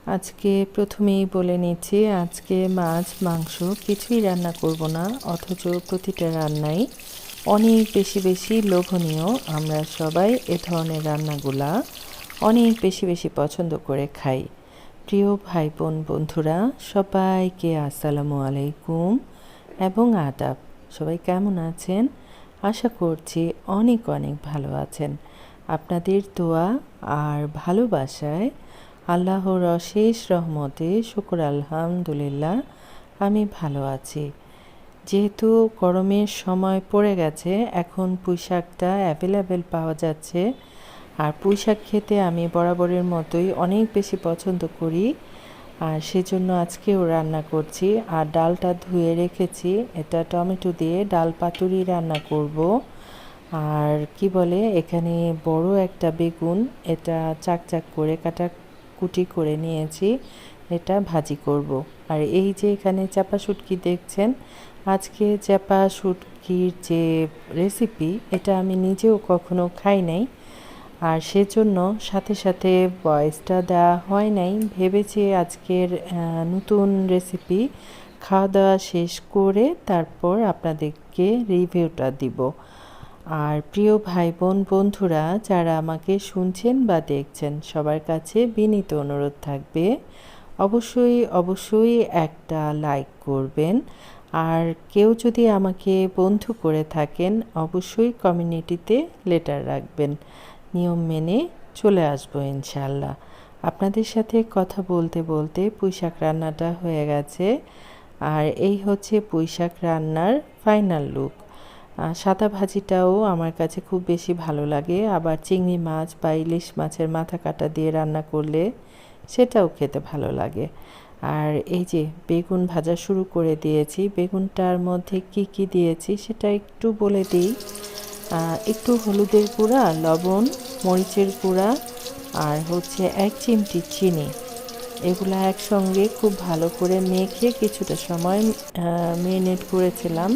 আজকে প্রথমেই বলে নিচ্ছি, আজকে মাছ মাংস কিছুই রান্না করব না, অথচ প্রতিটা রান্নাই অনেক বেশি বেশি লোভনীয়। আমরা সবাই এ ধরনের রান্নাগুলা অনেক বেশি বেশি পছন্দ করে খাই। প্রিয় ভাই বোন বন্ধুরা, সবাইকে আসসালামু আলাইকুম এবং আদাব। সবাই কেমন আছেন? আশা করছি অনেক অনেক ভালো আছেন। আপনাদের দোয়া আর ভালোবাসায় আল্লাহর অশেষ রহমতে শুকর আলহামদুলিল্লাহ আমি ভালো আছি। যেহেতু গরমের সময় পড়ে গেছে, এখন পুঁই শাকটা অ্যাভেলেবেল পাওয়া যাচ্ছে। আর পুঁই শাক খেতে আমি বরাবরের মতোই অনেক বেশি পছন্দ করি, আর সেজন্য আজকেও রান্না করছি। আর ডালটা ধুয়ে রেখেছি, এটা টমেটো দিয়ে ডাল পাতুরি রান্না করব। আর কি বলে, এখানে বড় একটা বেগুন, এটা চাক করে কাটাকুটি করে নিয়েছি, এটা ভাজি করব। আর এই যে এখানে চাপা শুটকি দেখছেন, আজকে চাপা শুটকির যে রেসিপি, এটা আমি নিজেও কখনো খাই নাই। আর সেজন্য সাথে সাথে ভয়েসটা দেওয়া হয় নাই, ভেবেছি আজকের নতুন রেসিপি খাওয়া দাওয়া শেষ করে তারপর আপনাদেরকে রিভিউটা দিব। আর প্রিয় ভাই বোন বন্ধুরা, যারা আমাকে শুনছেন বা দেখছেন, সবার কাছে বিনীত অনুরোধ থাকবে, অবশ্যই অবশ্যই একটা লাইক করবেন। আর কেউ যদি আমাকে বন্ধু করে থাকেন, অবশ্যই কমিউনিটিতে লেটার রাখবেন। নিয়ম মেনে চলে আসবো ইনশাল্লাহ। আপনাদের সাথে কথা বলতে বলতে পুঁইশাক রান্নাটা হয়ে গেছে। আর এই হচ্ছে পুঁইশাক রান্নার ফাইনাল লুক। সাদা ভাজিটাও আমার কাছে খুব বেশি ভালো লাগে, আবার চিংড়ি মাছ বা ইলিশ মাছের মাথা কাটা দিয়ে রান্না করলে সেটাও খেতে ভালো লাগে। আর এই যে বেগুন ভাজা শুরু করে দিয়েছি। বেগুনটার মধ্যে কি কি দিয়েছি সেটা একটু বলে দিই। একটু হলুদের গুঁড়া, লবণ, মরিচের গুঁড়া, আর হচ্ছে 1 চিমটি চিনি, এগুলো একসঙ্গে খুব ভালো করে মেখে কিছুটা সময় মেরিনেট করেছিলাম।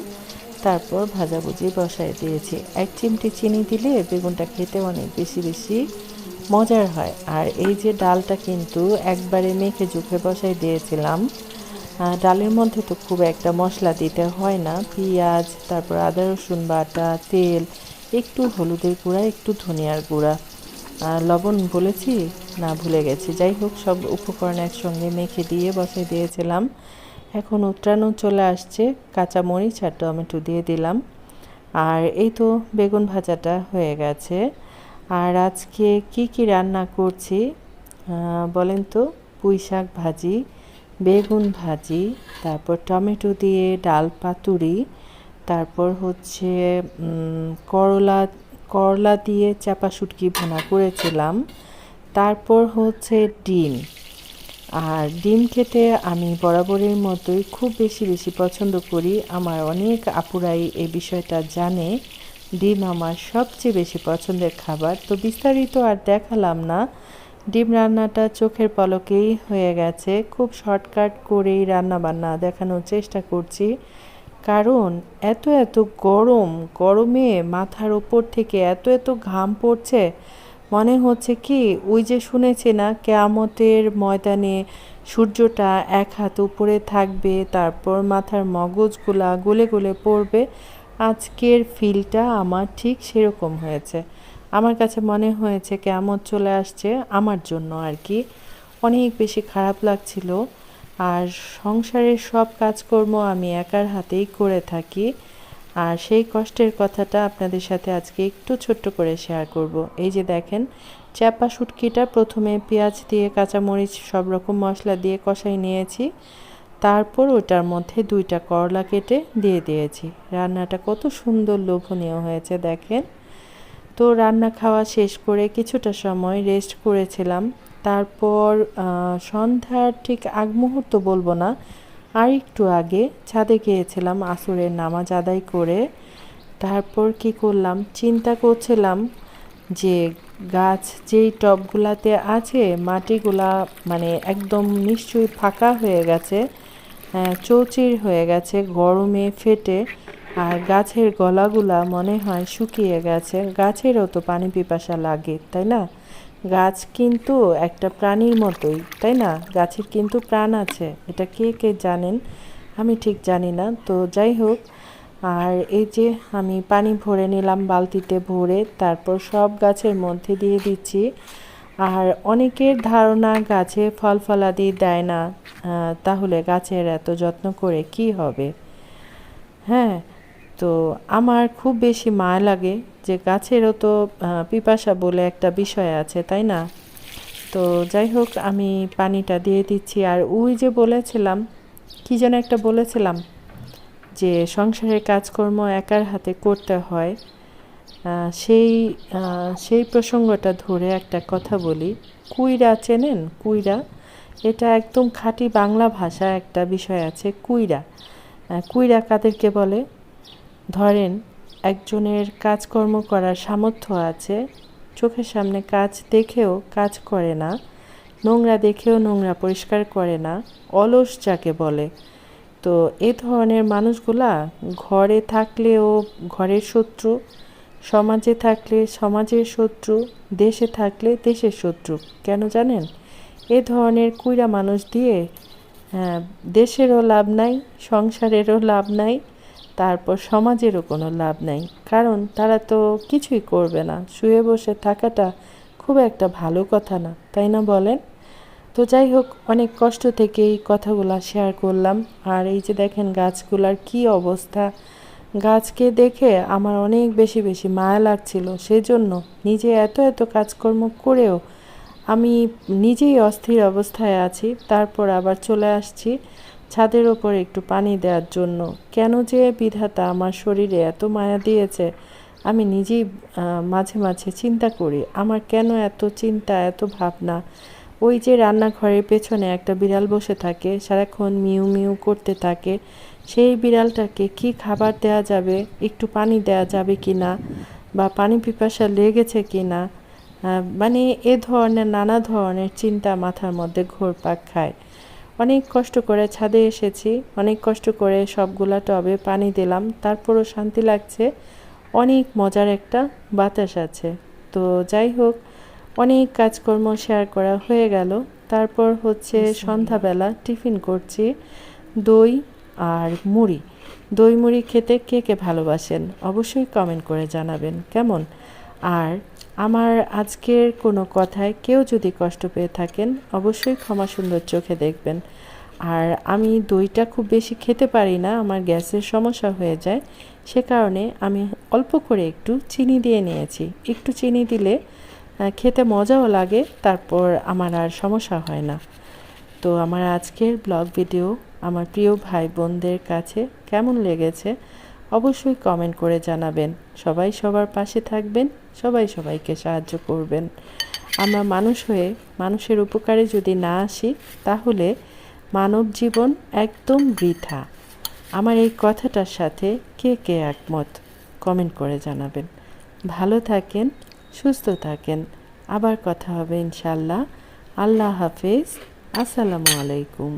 তারপর ভাজাভুজি বসায় দিয়েছি। 1 চিমটি চিনি দিলে বেগুনটা খেতে অনেক বেশি বেশি মজার হয়। আর এই যে ডালটা কিন্তু একবারে মেখে জুখে বসায় দিয়েছিলাম। ডালের মধ্যে তো খুব একটা মশলা দিতে হয় না, পেঁয়াজ, তারপর আদা রসুন বাটা, তেল, একটু হলুদের গুঁড়া, একটু ধনিয়ার গুঁড়া, লবণ বলেছি না, ভুলে গেছি। যাই হোক, সব উপকরণ একসঙ্গে মেখে দিয়ে বসাই দিয়েছিলাম। এখন উত্রানো চলে আসছে, কাঁচামরিচ আর টমেটো দিয়ে দিলাম। আর এই তো বেগুন ভাজাটা হয়ে গেছে। আর আজকে কি কি রান্না করছি বলেন তো? পুঁই শাক ভাজি, বেগুন ভাজি, তারপর টমেটো দিয়ে ডাল পাতুরি, তারপর হচ্ছে করলা করলা দিয়ে চাপা শুটকি ভুনা করেছিলাম, তারপর হচ্ছে ডিম। আর ডিম খেতে আমি বরাবরের মতোই খুব বেশি বেশি পছন্দ করি। আমার অনেক আপুরাই এই বিষয়টা জানে, ডিম আমার সবচেয়ে বেশি পছন্দের খাবার। তো বিস্তারিত আর দেখালাম না, ডিম রান্নাটা চোখের পলকেই হয়ে গেছে। খুব শর্টকাট করেই রান্না বান্না দেখানোর চেষ্টা করছি, কারণ এত এত গরমে মাথার ওপর থেকে এত এত ঘাম পড়ছে, মনে হচ্ছে কি ওই যে শুনেছি না, কেয়ামতের ময়দানে সূর্যটা 1 হাত উপরে থাকবে, তারপর মাথার মগজগুলা গলে গলে পড়বে। আজকের ফিলটা আমার ঠিক সেরকম হয়েছে। আমার কাছে মনে হয়েছে কেয়ামত চলে আসছে আমার জন্য আর কি। অনেক বেশি খারাপ লাগছিল। আর সংসারের সব কাজকর্ম আমি একার হাতেই করে থাকি, আর সেই কষ্টের কথাটা আপনাদের সাথে আজকে একটু ছোট্ট করে শেয়ার করব। এই যে দেখেন, চাপা শুটকিটা প্রথমে পেঁয়াজ দিয়ে, কাঁচামরিচ, সব রকম মশলা দিয়ে কষাই নিয়েছি। তারপর ওটার মধ্যে 2টা করলা কেটে দিয়ে দিয়েছি। রান্নাটা কত সুন্দর লোভনীয় হয়েছে দেখেন। তো রান্না খাওয়া শেষ করে কিছুটা সময় রেস্ট করেছিলাম। তারপর সন্ধ্যার ঠিক আগ মুহূর্ত বলবো না, আর একটু আগে ছাদে গিয়েছিলাম আসরের নামাজ আদায় করে। তারপর কি করলাম, চিন্তা করছিলাম যে গাছ যেই টবগুলাতে আছে, মাটিগুলা মানে একদম নিশ্চয়ই ফাঁকা হয়ে গেছে, চৌচির হয়ে গেছে গরমে ফেটে। আর গাছের গলাগুলা মনে হয় শুকিয়ে গেছে। গাছেরও তো পানি পিপাসা লাগে, তাই না? গাছ কিন্তু একটা প্রাণীর মতোই, তাই না? গাছের কিন্তু প্রাণ আছে, এটা কে কে জানেন? আমি ঠিক জানি না। তো যাই হোক, আর এই যে আমি পানি ভরে নিলাম বালতিতে ভরে, তারপর সব গাছের মধ্যে দিয়ে দিচ্ছি। আর অনেকের ধারণা গাছে ফল ফলাদি দেয় না, তাহলে গাছের এত যত্ন করে কি হবে? হ্যাঁ, তো আমার খুব বেশি মায়া লাগে যে গাছেরও তো পিপাসা বলে একটা বিষয় আছে, তাই না? তো যাই হোক, আমি পানিটা দিয়ে দিচ্ছি। আর ওই যে বলেছিলাম, কি যেন একটা বলেছিলাম, যে সংসারের কাজকর্ম একার হাতে করতে হয়, সেই সেই প্রসঙ্গটা ধরে একটা কথা বলি। কুইরা চেনেন? কুইরা, এটা একদম খাঁটি বাংলা ভাষা একটা বিষয় আছে, কুইরা। কুইরা কাদেরকে বলে? ধরেন একজনের কাজকর্ম করার সামর্থ্য আছে, চোখের সামনে কাজ দেখেও কাজ করে না, নোংরা দেখেও নোংরা পরিষ্কার করে না, অলস যাকে বলে। তো এ ধরনের মানুষগুলা ঘরে থাকলেও ঘরের শত্রু, সমাজে থাকলে সমাজের শত্রু, দেশে থাকলে দেশের শত্রু। কেন জানেন? এ ধরনের কুইরা মানুষ দিয়ে দেশেরও লাভ নাই, সংসারেরও লাভ নাই, তারপর সমাজেরও কোনো লাভ নাই। কারণ তারা তো কিছুই করবে না, শুয়ে বসে থাকাটা খুব একটা ভালো কথা না, তাই না বলেন? তো যাই হোক, অনেক কষ্ট থেকে এই কথাগুলো শেয়ার করলাম। আর এই যে দেখেন গাছগুলার কি অবস্থা, গাছকে দেখে আমার অনেক বেশি বেশি মায়া লাগছিল। সেজন্য নিজে এত এত কাজকর্ম করেও আমি নিজেই অস্থির অবস্থায় আছি। তারপর আবার চলে আসছি ছাদের ওপর একটু পানি দেওয়ার জন্য। কেন যে বিধাতা আমার শরীরে এত মায়া দিয়েছে, আমি নিজেই মাঝে মাঝে চিন্তা করি, আমার কেন এত চিন্তা, এত ভাবনা। ওই যে রান্নাঘরের পেছনে একটা বিড়াল বসে থাকে, সারাক্ষণ মিউ মিউ করতে থাকে। সেই বিড়ালটাকে কি খাবার দেওয়া যাবে, একটু পানি দেওয়া যাবে কি না, বা পানি পিপাসা লেগেছে কি না, মানে এ ধরনের নানা ধরনের চিন্তা মাথার মধ্যে ঘুরপাক খায়। অনেক কষ্ট করে ছাদে এসেছি, অনেক কষ্ট করে সবগুলা টবে পানি দিলাম, তারপরও শান্তি লাগছে। অনেক মজার একটা বাতাস আছে। তো যাই হোক, অনেক কাজকর্ম শেয়ার করা হয়ে গেল। তারপর হচ্ছে সন্ধ্যাবেলা টিফিন করছি, দই আর মুড়ি। দই মুড়ি খেতে কে কে ভালোবাসেন অবশ্যই কমেন্ট করে জানাবেন কেমন। আর আমার আজকের কোনো কথায় কেউ যদি কষ্ট পেয়ে থাকেন, অবশ্যই ক্ষমা সুন্দর চোখে দেখবেন। আর আমি দইটা খুব বেশি খেতে পারি না, আমার গ্যাসের সমস্যা হয়ে যায়, সে কারণে আমি অল্প করে একটু চিনি দিয়ে নিয়েছি। একটু চিনি দিলে খেতে মজাও লাগে, তারপর আমার আর সমস্যা হয় না। তো আমার আজকের ব্লগ ভিডিও আমার প্রিয় ভাই বোনদের কাছে কেমন লেগেছে অবশ্যই কমেন্ট করে জানাবেন। সবাই সবার পাশে থাকবেন, সবাই সবাইকে সাহায্য করবেন। আমরা মানুষ হয়ে মানুষের উপকারে যদি না আসি, তাহলে মানব জীবন একদম বৃথা। আমার এই কথাটার সাথে কে কে একমত কমেন্ট করে জানাবেন। ভালো থাকেন, সুস্থ থাকেন, আবার কথা হবে ইনশাল্লাহ। আল্লাহ হাফেজ, আসসালামু আলাইকুম।